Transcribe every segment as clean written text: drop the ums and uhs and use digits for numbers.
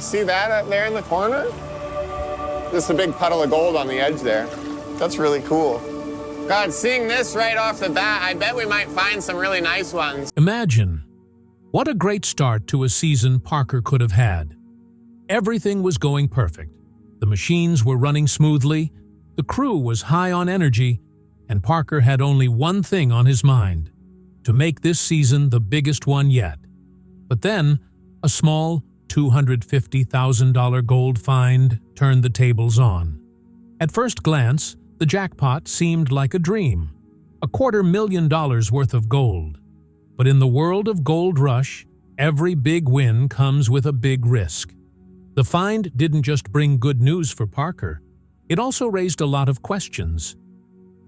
see that up there in the corner? Just a big puddle of gold on the edge there. That's really cool. God, seeing this right off the bat, I bet we might find some really nice ones. Imagine what a great start to a season Parker could have had. Everything was going perfect. The machines were running smoothly, the crew was high on energy, and Parker had only one thing on his mind: to make this season the biggest one yet. But then, a small $250,000 gold find turned the tables on. At first glance, the jackpot seemed like a dream, $250,000 worth of gold. But in the world of Gold Rush, every big win comes with a big risk. The find didn't just bring good news for Parker, it also raised a lot of questions.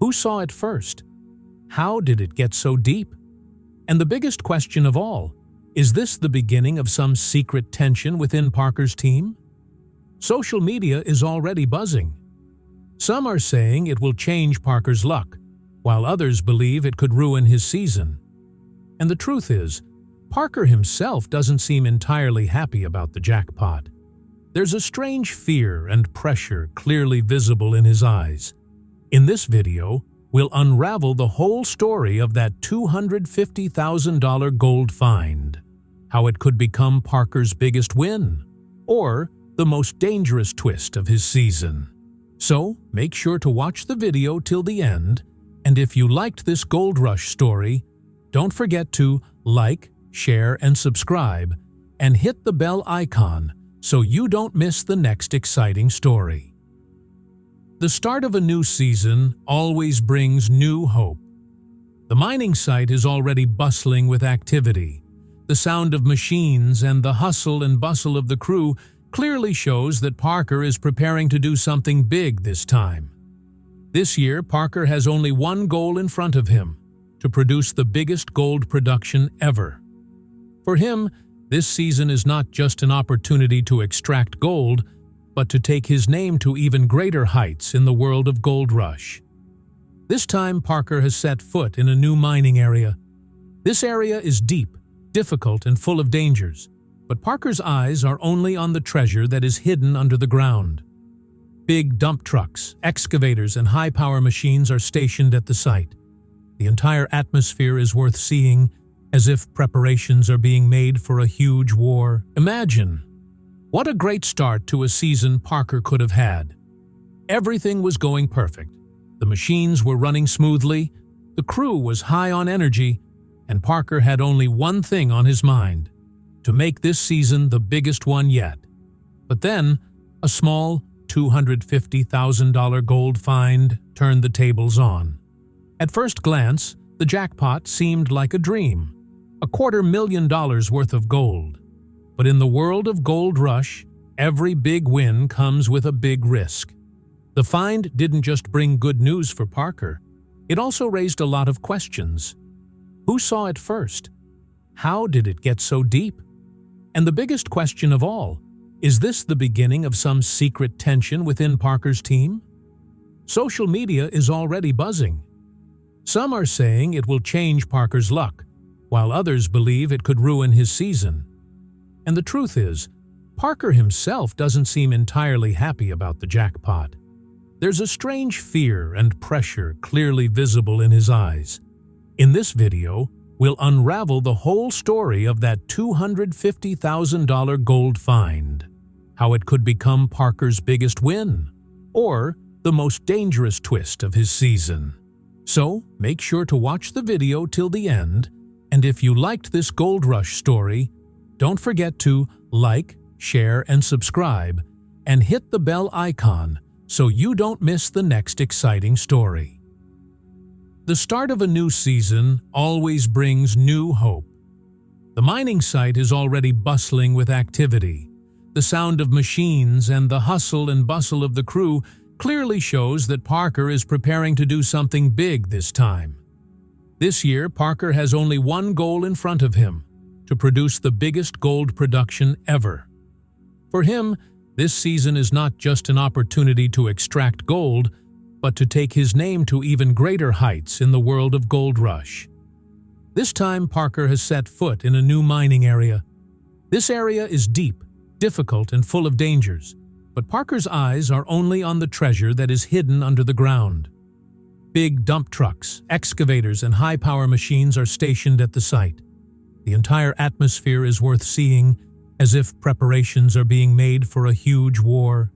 Who saw it first? How did it get so deep? And the biggest question of all, is this the beginning of some secret tension within Parker's team? Social media is already buzzing. Some are saying it will change Parker's luck, while others believe it could ruin his season. And the truth is, Parker himself doesn't seem entirely happy about the jackpot. There's a strange fear and pressure clearly visible in his eyes. In this video, we'll unravel the whole story of that $250,000 gold find, how it could become Parker's biggest win, or the most dangerous twist of his season. So, make sure to watch the video till the end, and if you liked this Gold Rush story, don't forget to like, share, and subscribe, and hit the bell icon so you don't miss the next exciting story. The start of a new season always brings new hope. The mining site is already bustling with activity. The sound of machines and the hustle and bustle of the crew clearly shows that Parker is preparing to do something big this time. This year, Parker has only one goal in front of him: to produce the biggest gold production ever. For him, this season is not just an opportunity to extract gold, but to take his name to even greater heights in the world of Gold Rush. This time, Parker has set foot in a new mining area. This area is deep, difficult, and full of dangers, but Parker's eyes are only on the treasure that is hidden under the ground. Big dump trucks, excavators, and high-power machines are stationed at the site. The entire atmosphere is worth seeing, as if preparations are being made for a huge war. Imagine what a great start to a season Parker could have had. Everything was going perfect. The machines were running smoothly, the crew was high on energy, and Parker had only one thing on his mind: to make this season the biggest one yet. But then, a small $250,000 gold find turned the tables on. At first glance, the jackpot seemed like a dream, $250,000 worth of gold. But in the world of Gold Rush, every big win comes with a big risk. The find didn't just bring good news for Parker, it also raised a lot of questions. Who saw it first? How did it get so deep? And the biggest question of all, is this the beginning of some secret tension within Parker's team? Social media is already buzzing. Some are saying it will change Parker's luck, while others believe it could ruin his season. And the truth is, Parker himself doesn't seem entirely happy about the jackpot. There's a strange fear and pressure clearly visible in his eyes. In this video, we'll unravel the whole story of that $250,000 gold find, how it could become Parker's biggest win, or the most dangerous twist of his season. So, make sure to watch the video till the end, and if you liked this Gold Rush story, don't forget to like, share, and subscribe, and hit the bell icon so you don't miss the next exciting story. The start of a new season always brings new hope. The mining site is already bustling with activity. The sound of machines and the hustle and bustle of the crew clearly shows that Parker is preparing to do something big this time. This year, Parker has only one goal in front of him: to produce the biggest gold production ever. For him, this season is not just an opportunity to extract gold, but to take his name to even greater heights in the world of Gold Rush. This time, Parker has set foot in a new mining area. This area is deep, difficult and full of dangers, but Parker's eyes are only on the treasure that is hidden under the ground. Big dump trucks, excavators, and high-power machines are stationed at the site. The entire atmosphere is worth seeing, as if preparations are being made for a huge war.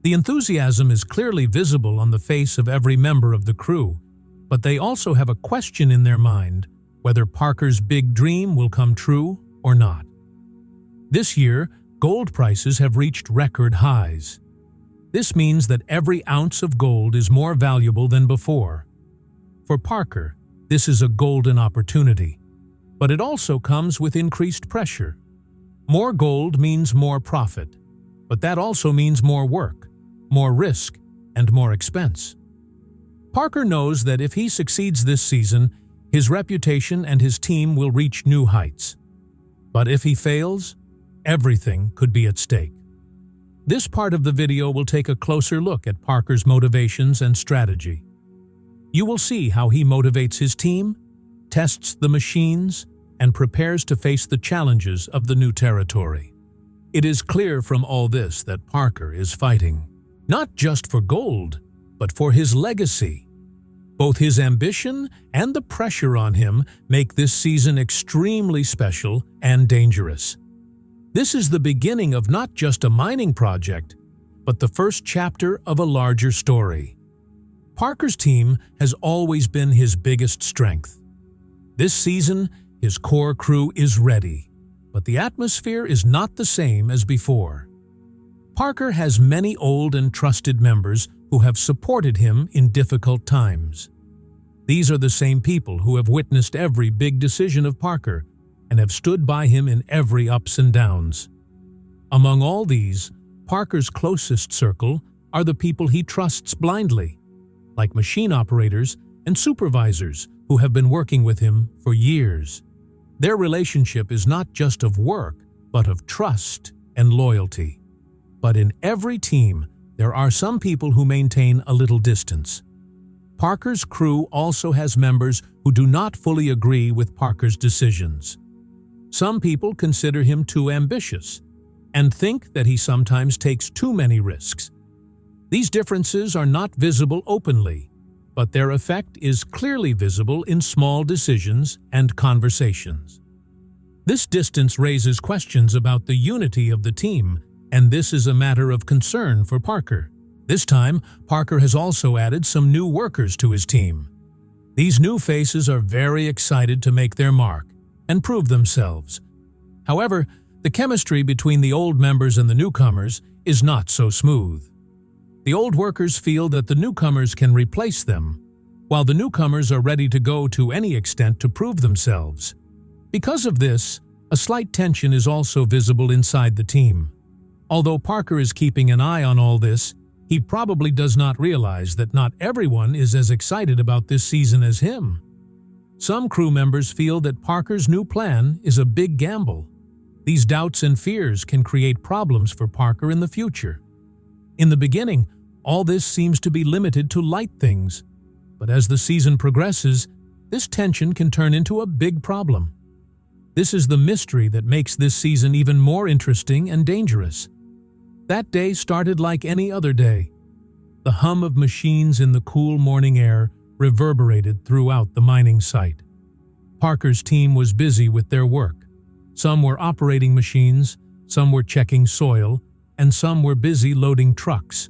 The enthusiasm is clearly visible on the face of every member of the crew, but they also have a question in their mind whether Parker's big dream will come true or not. This year, gold prices have reached record highs. This means that every ounce of gold is more valuable than before. For Parker, this is a golden opportunity, but it also comes with increased pressure. More gold means more profit, but that also means more work, more risk, and more expense. Parker knows that if he succeeds this season, his reputation and his team will reach new heights. But if he fails, everything could be at stake. This part of the video will take a closer look at Parker's motivations and strategy. You will see how he motivates his team, tests the machines, and prepares to face the challenges of the new territory. It is clear from all this that Parker is fighting, not just for gold, but for his legacy. Both his ambition and the pressure on him make this season extremely special and dangerous. This is the beginning of not just a mining project, but the first chapter of a larger story. Parker's team has always been his biggest strength. This season, his core crew is ready, but the atmosphere is not the same as before. Parker has many old and trusted members who have supported him in difficult times. These are the same people who have witnessed every big decision of Parker and have stood by him in every ups and downs. Among all these, Parker's closest circle are the people he trusts blindly, like machine operators and supervisors who have been working with him for years. Their relationship is not just of work, but of trust and loyalty. But in every team, there are some people who maintain a little distance. Parker's crew also has members who do not fully agree with Parker's decisions. Some people consider him too ambitious and think that he sometimes takes too many risks. These differences are not visible openly, but their effect is clearly visible in small decisions and conversations. This distance raises questions about the unity of the team, and this is a matter of concern for Parker. This time, Parker has also added some new workers to his team. These new faces are very excited to make their mark and prove themselves. However, the chemistry between the old members and the newcomers is not so smooth. The old workers feel that the newcomers can replace them, while the newcomers are ready to go to any extent to prove themselves. Because of this, a slight tension is also visible inside the team. Although Parker is keeping an eye on all this, he probably does not realize that not everyone is as excited about this season as him. Some crew members feel that Parker's new plan is a big gamble. These doubts and fears can create problems for Parker in the future. In the beginning, all this seems to be limited to light things, but as the season progresses, this tension can turn into a big problem. This is the mystery that makes this season even more interesting and dangerous. That day started like any other day. The hum of machines in the cool morning air reverberated throughout the mining site. Parker's team was busy with their work. Some were operating machines, some were checking soil, and some were busy loading trucks.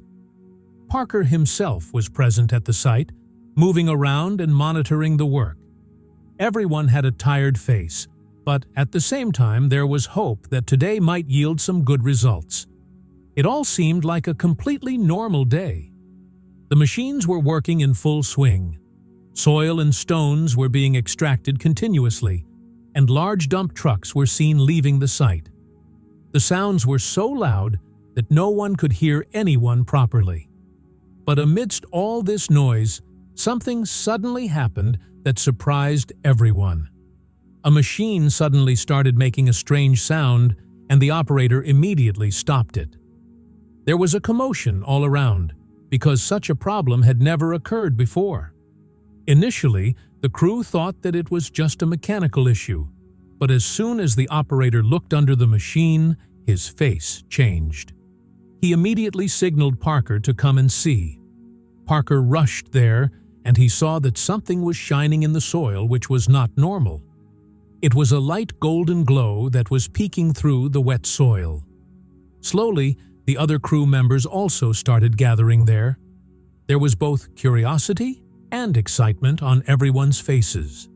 Parker himself was present at the site, moving around and monitoring the work. Everyone had a tired face, but at the same time there was hope that today might yield some good results. It all seemed like a completely normal day. The machines were working in full swing. Soil and stones were being extracted continuously, and large dump trucks were seen leaving the site. The sounds were so loud that no one could hear anyone properly. But amidst all this noise, something suddenly happened that surprised everyone. A machine suddenly started making a strange sound, and the operator immediately stopped it. There was a commotion all around, because such a problem had never occurred before. Initially, the crew thought that it was just a mechanical issue, but as soon as the operator looked under the machine, his face changed. He immediately signaled Parker to come and see. Parker rushed there, and he saw that something was shining in the soil which was not normal. It was a light golden glow that was peeking through the wet soil. Slowly, the other crew members also started gathering there. There was both curiosity and excitement on everyone's faces.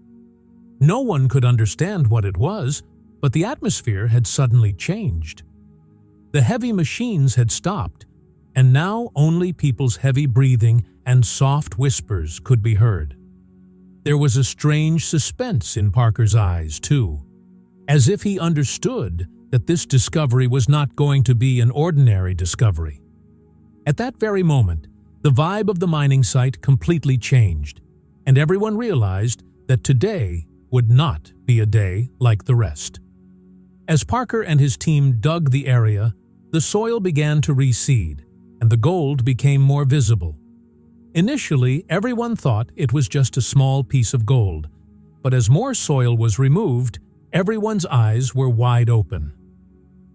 No one could understand what it was, but the atmosphere had suddenly changed. The heavy machines had stopped, and now only people's heavy breathing and soft whispers could be heard. There was a strange suspense in Parker's eyes, too, as if he understood that this discovery was not going to be an ordinary discovery. At that very moment, the vibe of the mining site completely changed, and everyone realized that today would not be a day like the rest. As Parker and his team dug the area, the soil began to reseed, and the gold became more visible. Initially, everyone thought it was just a small piece of gold, but as more soil was removed, everyone's eyes were wide open.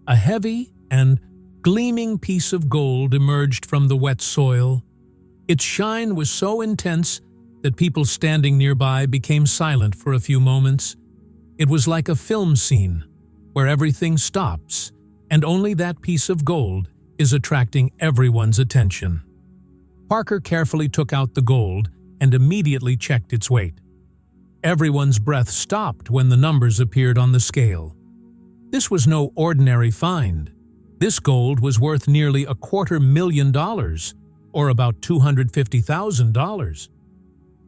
A heavy and gleaming piece of gold emerged from the wet soil. Its shine was so intense that people standing nearby became silent for a few moments. It was like a film scene, where everything stops, and only that piece of gold is attracting everyone's attention. Parker carefully took out the gold and immediately checked its weight. Everyone's breath stopped when the numbers appeared on the scale. This was no ordinary find. This gold was worth nearly $250,000, or about $250,000.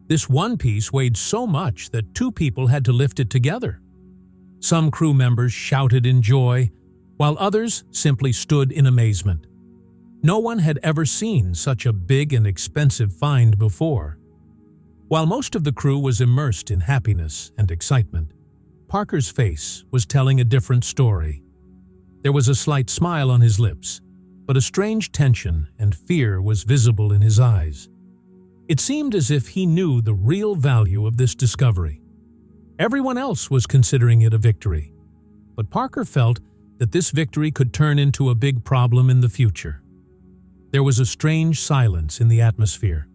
This one piece weighed so much that two people had to lift it together. Some crew members shouted in joy, while others simply stood in amazement. No one had ever seen such a big and expensive find before. While most of the crew was immersed in happiness and excitement, Parker's face was telling a different story. There was a slight smile on his lips, but a strange tension and fear was visible in his eyes. It seemed as if he knew the real value of this discovery. Everyone else was considering it a victory, but Parker felt that this victory could turn into a big problem in the future. There was a strange silence in the atmosphere.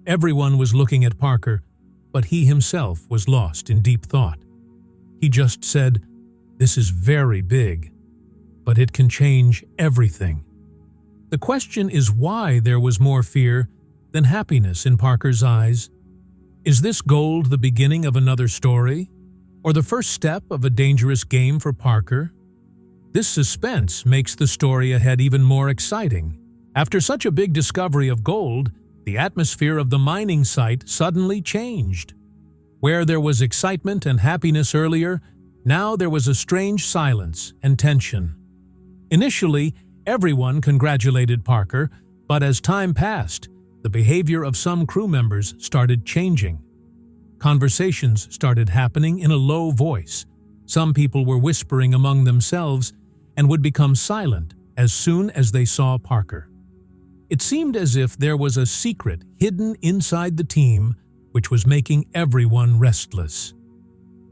Everyone was looking at Parker, but he himself was lost in deep thought. He just said, "This is very big, but it can change everything." The question is why there was more fear than happiness in Parker's eyes. Is this gold the beginning of another story, or the first step of a dangerous game for Parker? This suspense makes the story ahead even more exciting. After such a big discovery of gold, the atmosphere of the mining site suddenly changed. Where there was excitement and happiness earlier, now there was a strange silence and tension. Initially, everyone congratulated Parker, but as time passed, the behavior of some crew members started changing. Conversations started happening in a low voice. Some people were whispering among themselves and would become silent as soon as they saw Parker. It seemed as if there was a secret hidden inside the team which was making everyone restless.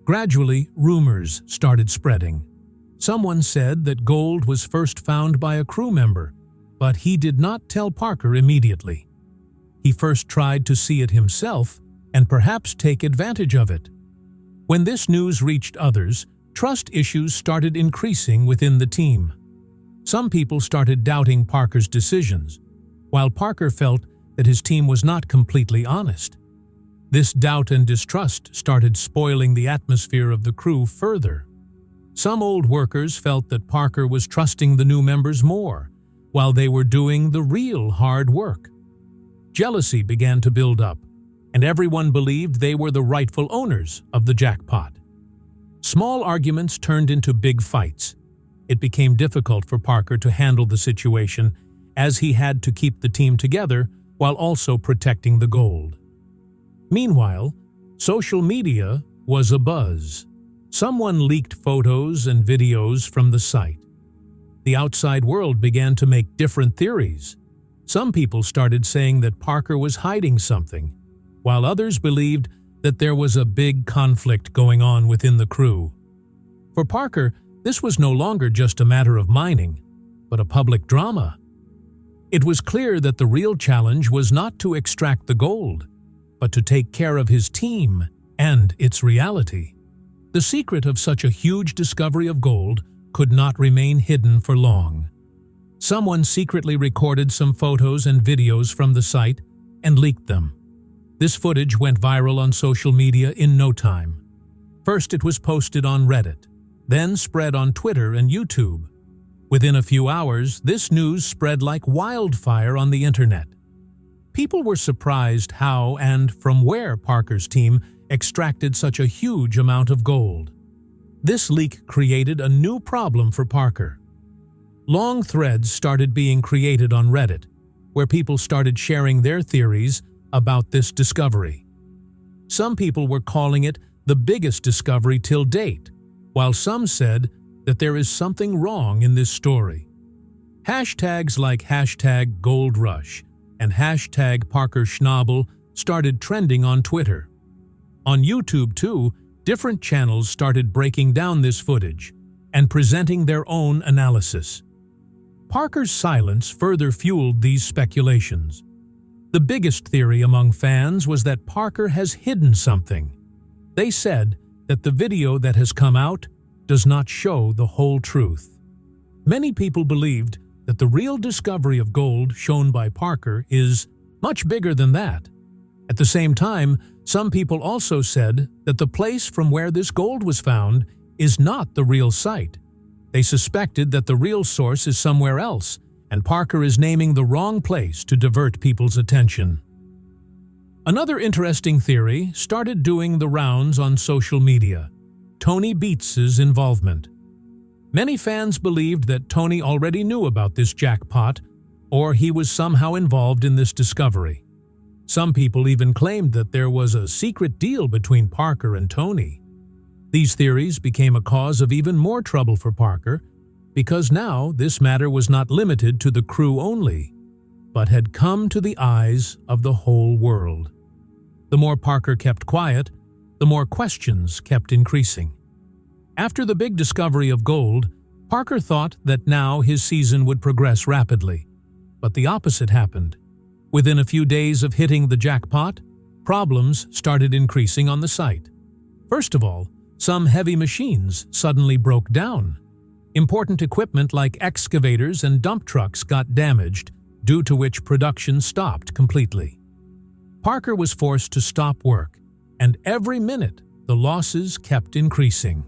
Gradually, rumors started spreading. Someone said that gold was first found by a crew member, but he did not tell Parker immediately. He first tried to see it himself and perhaps take advantage of it. When this news reached others, trust issues started increasing within the team. Some people started doubting Parker's decisions, while Parker felt that his team was not completely honest. This doubt and distrust started spoiling the atmosphere of the crew further. Some old workers felt that Parker was trusting the new members more, while they were doing the real hard work. Jealousy began to build up, and everyone believed they were the rightful owners of the jackpot. Small arguments turned into big fights. It became difficult for Parker to handle the situation, as he had to keep the team together while also protecting the gold. Meanwhile, social media was abuzz. Someone leaked photos and videos from the site. The outside world began to make different theories. Some people started saying that Parker was hiding something, while others believed that there was a big conflict going on within the crew. For Parker, This was no longer just a matter of mining, but a public drama. It was clear that the real challenge was not to extract the gold, but to take care of his team and its reality. The secret of such a huge discovery of gold could not remain hidden for long. Someone secretly recorded some photos and videos from the site and leaked them. This footage went viral on social media in no time. First, it was posted on Reddit, then spread on Twitter and YouTube. Within a few hours, this news spread like wildfire on the internet. People were surprised how and from where Parker's team extracted such a huge amount of gold. This leak created a new problem for Parker. Long threads started being created on Reddit, where people started sharing their theories about this discovery. Some people were calling it the biggest discovery till date, while some said that there is something wrong in this story. Hashtags like #GoldRush and #Parker Schnabel started trending on Twitter. On YouTube too, different channels started breaking down this footage and presenting their own analysis. Parker's silence further fueled these speculations. The biggest theory among fans was that Parker has hidden something. They said that the video that has come out does not show the whole truth. Many people believed that the real discovery of gold shown by Parker is much bigger than that. At the same time, some people also said that the place from where this gold was found is not the real site. They suspected that the real source is somewhere else, and Parker is naming the wrong place to divert people's attention. Another interesting theory started doing the rounds on social media: Tony Beats's involvement. Many fans believed that Tony already knew about this jackpot, or he was somehow involved in this discovery. Some people even claimed that there was a secret deal between Parker and Tony. These theories became a cause of even more trouble for Parker, because now this matter was not limited to the crew only, but had come to the eyes of the whole world. The more Parker kept quiet, the more questions kept increasing. After the big discovery of gold, Parker thought that now his season would progress rapidly. But the opposite happened. Within a few days of hitting the jackpot, problems started increasing on the site. First of all, some heavy machines suddenly broke down. Important equipment like excavators and dump trucks got damaged, due to which production stopped completely. Parker was forced to stop work, and every minute the losses kept increasing.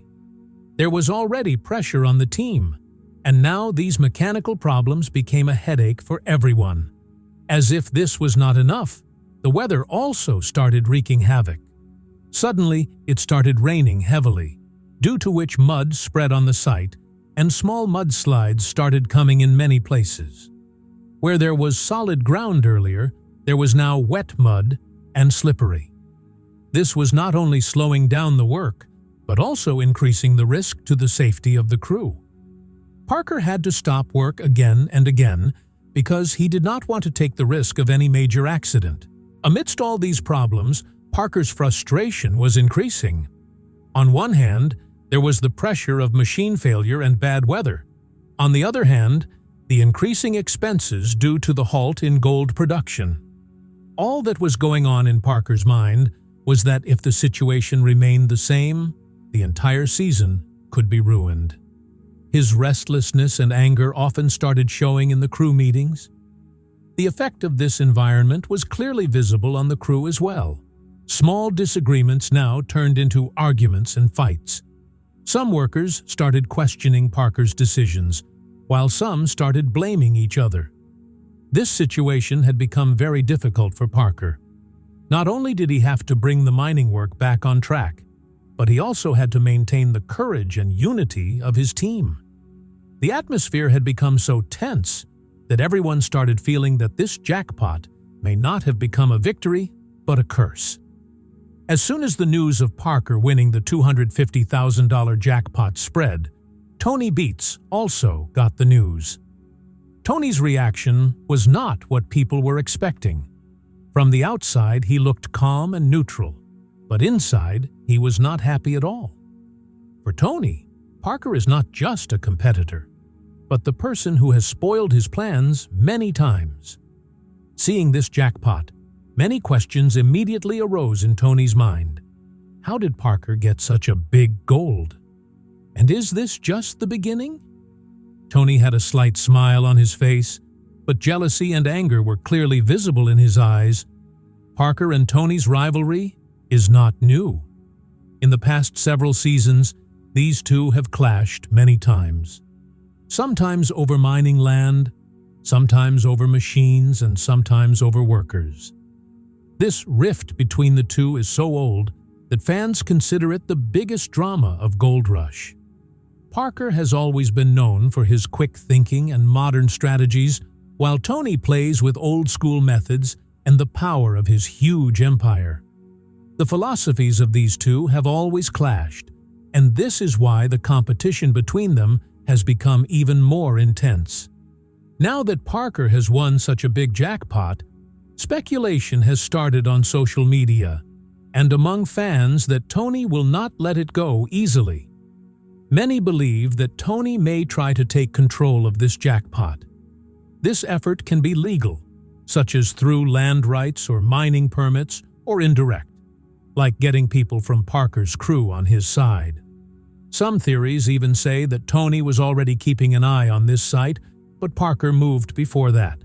There was already pressure on the team, and now these mechanical problems became a headache for everyone. As if this was not enough, the weather also started wreaking havoc. Suddenly, it started raining heavily, due to which mud spread on the site, and small mudslides started coming in many places. Where there was solid ground earlier, there was now wet mud and slippery. This was not only slowing down the work, but also increasing the risk to the safety of the crew. Parker had to stop work again and again because he did not want to take the risk of any major accident. Amidst all these problems, Parker's frustration was increasing. On one hand, there was the pressure of machine failure and bad weather. On the other hand, the increasing expenses due to the halt in gold production. All that was going on in Parker's mind was that if the situation remained the same, the entire season could be ruined. His restlessness and anger often started showing in the crew meetings. The effect of this environment was clearly visible on the crew as well. Small disagreements now turned into arguments and fights. Some workers started questioning Parker's decisions, while some started blaming each other. This situation had become very difficult for Parker. Not only did he have to bring the mining work back on track, but he also had to maintain the courage and unity of his team. The atmosphere had become so tense that everyone started feeling that this jackpot may not have become a victory, but a curse. As soon as the news of Parker winning the $250,000 jackpot spread, Tony Beats also got the news. Tony's reaction was not what people were expecting. From the outside, he looked calm and neutral, but inside, he was not happy at all. For Tony, Parker is not just a competitor, but the person who has spoiled his plans many times. Seeing this jackpot, many questions immediately arose in Tony's mind. How did Parker get such a big gold? And is this just the beginning? Tony had a slight smile on his face, but jealousy and anger were clearly visible in his eyes. Parker and Tony's rivalry is not new. In the past several seasons, these two have clashed many times. Sometimes over mining land, sometimes over machines, and sometimes over workers. This rift between the two is so old that fans consider it the biggest drama of Gold Rush. Parker has always been known for his quick thinking and modern strategies, while Tony plays with old-school methods and the power of his huge empire. The philosophies of these two have always clashed, and this is why the competition between them has become even more intense. Now that Parker has won such a big jackpot, speculation has started on social media and among fans that Tony will not let it go easily. Many believe that Tony may try to take control of this jackpot. This effort can be legal, such as through land rights or mining permits, or indirect, like getting people from Parker's crew on his side. Some theories even say that Tony was already keeping an eye on this site, but Parker moved before that.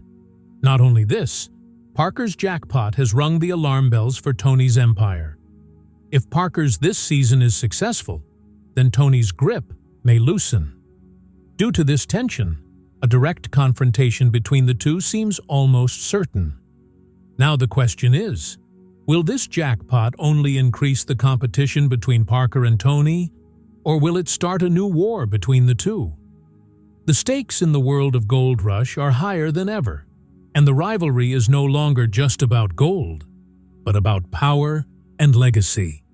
Not only this, Parker's jackpot has rung the alarm bells for Tony's empire. If Parker's this season is successful, then Tony's grip may loosen. Due to this tension, a direct confrontation between the two seems almost certain. Now the question is, will this jackpot only increase the competition between Parker and Tony, or will it start a new war between the two? The stakes in the world of Gold Rush are higher than ever, and the rivalry is no longer just about gold, but about power and legacy.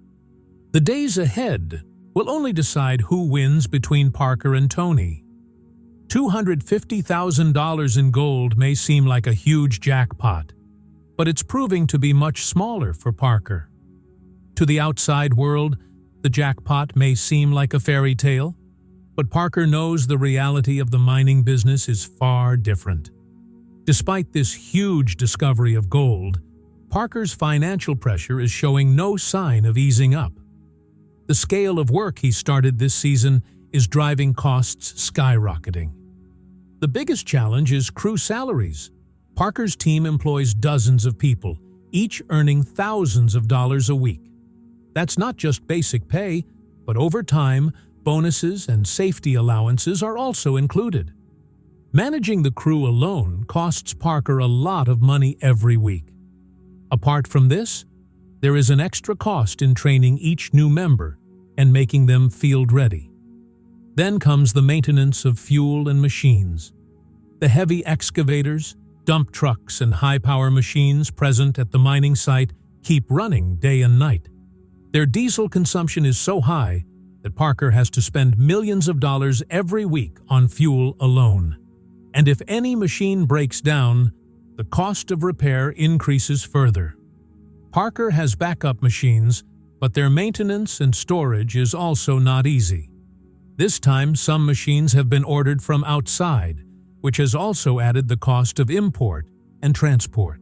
The days ahead will only decide who wins between Parker and Tony. $250,000 in gold may seem like a huge jackpot, but it's proving to be much smaller for Parker. To the outside world, the jackpot may seem like a fairy tale, but Parker knows the reality of the mining business is far different. Despite this huge discovery of gold, Parker's financial pressure is showing no sign of easing up. The scale of work he started this season is driving costs skyrocketing. The biggest challenge is crew salaries. Parker's team employs dozens of people, each earning thousands of dollars a week. That's not just basic pay, but overtime, bonuses, and safety allowances are also included. Managing the crew alone costs Parker a lot of money every week. Apart from this, there is an extra cost in training each new member and making them field ready. Then comes the maintenance of fuel and machines. The heavy excavators, dump trucks, and high-power machines present at the mining site keep running day and night. Their diesel consumption is so high that Parker has to spend millions of dollars every week on fuel alone. And if any machine breaks down, the cost of repair increases further. Parker has backup machines, but their maintenance and storage is also not easy. This time, some machines have been ordered from outside, which has also added the cost of import and transport.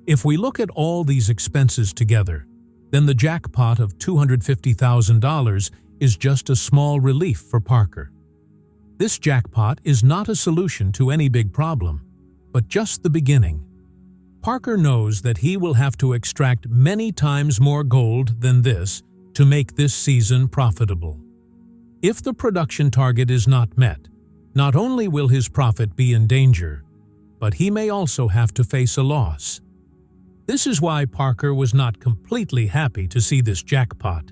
If we look at all these expenses together, then the jackpot of $250,000 is just a small relief for Parker. This jackpot is not a solution to any big problem, but just the beginning. Parker knows that he will have to extract many times more gold than this to make this season profitable. If the production target is not met, not only will his profit be in danger, but he may also have to face a loss. This is why Parker was not completely happy to see this jackpot.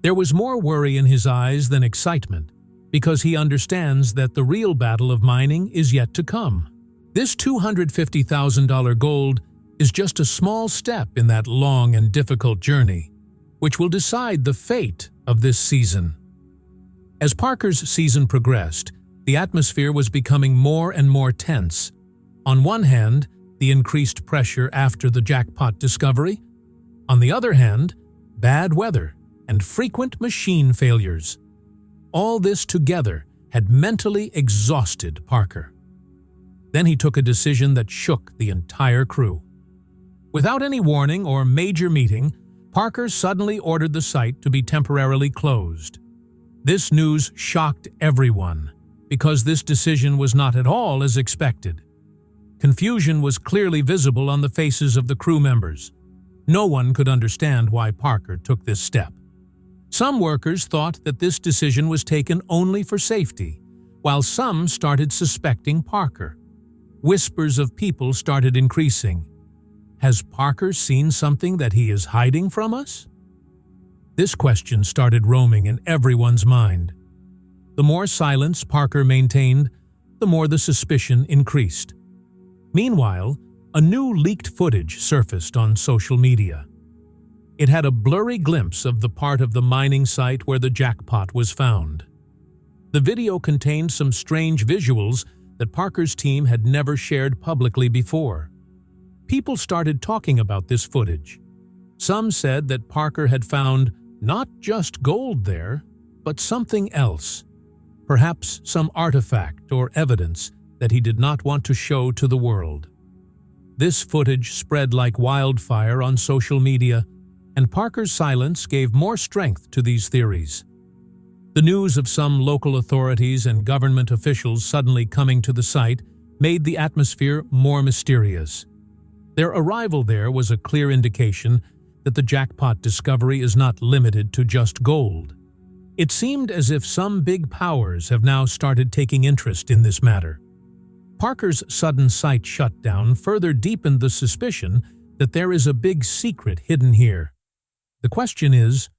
There was more worry in his eyes than excitement, because he understands that the real battle of mining is yet to come. This $250,000 gold is just a small step in that long and difficult journey, which will decide the fate of this season. As Parker's season progressed, the atmosphere was becoming more and more tense. On one hand, the increased pressure after the jackpot discovery. On the other hand, bad weather and frequent machine failures. All this together had mentally exhausted Parker. Then he took a decision that shook the entire crew. Without any warning or major meeting, Parker suddenly ordered the site to be temporarily closed. This news shocked everyone, because this decision was not at all as expected. Confusion was clearly visible on the faces of the crew members. No one could understand why Parker took this step. Some workers thought that this decision was taken only for safety, while some started suspecting Parker. Whispers of people started increasing. Has Parker seen something that he is hiding from us? This question started roaming in everyone's mind. The more silence Parker maintained, the more the suspicion increased. Meanwhile, a new leaked footage surfaced on social media. It had a blurry glimpse of the part of the mining site where the jackpot was found. The video contained some strange visuals that Parker's team had never shared publicly before. People started talking about this footage. Some said that Parker had found not just gold there, but something else. Perhaps some artifact or evidence that he did not want to show to the world. This footage spread like wildfire on social media, and Parker's silence gave more strength to these theories. The news of some local authorities and government officials suddenly coming to the site made the atmosphere more mysterious. Their arrival there was a clear indication that the jackpot discovery is not limited to just gold. It seemed as if some big powers have now started taking interest in this matter. Parker's sudden site shutdown further deepened the suspicion that there is a big secret hidden here. The question is,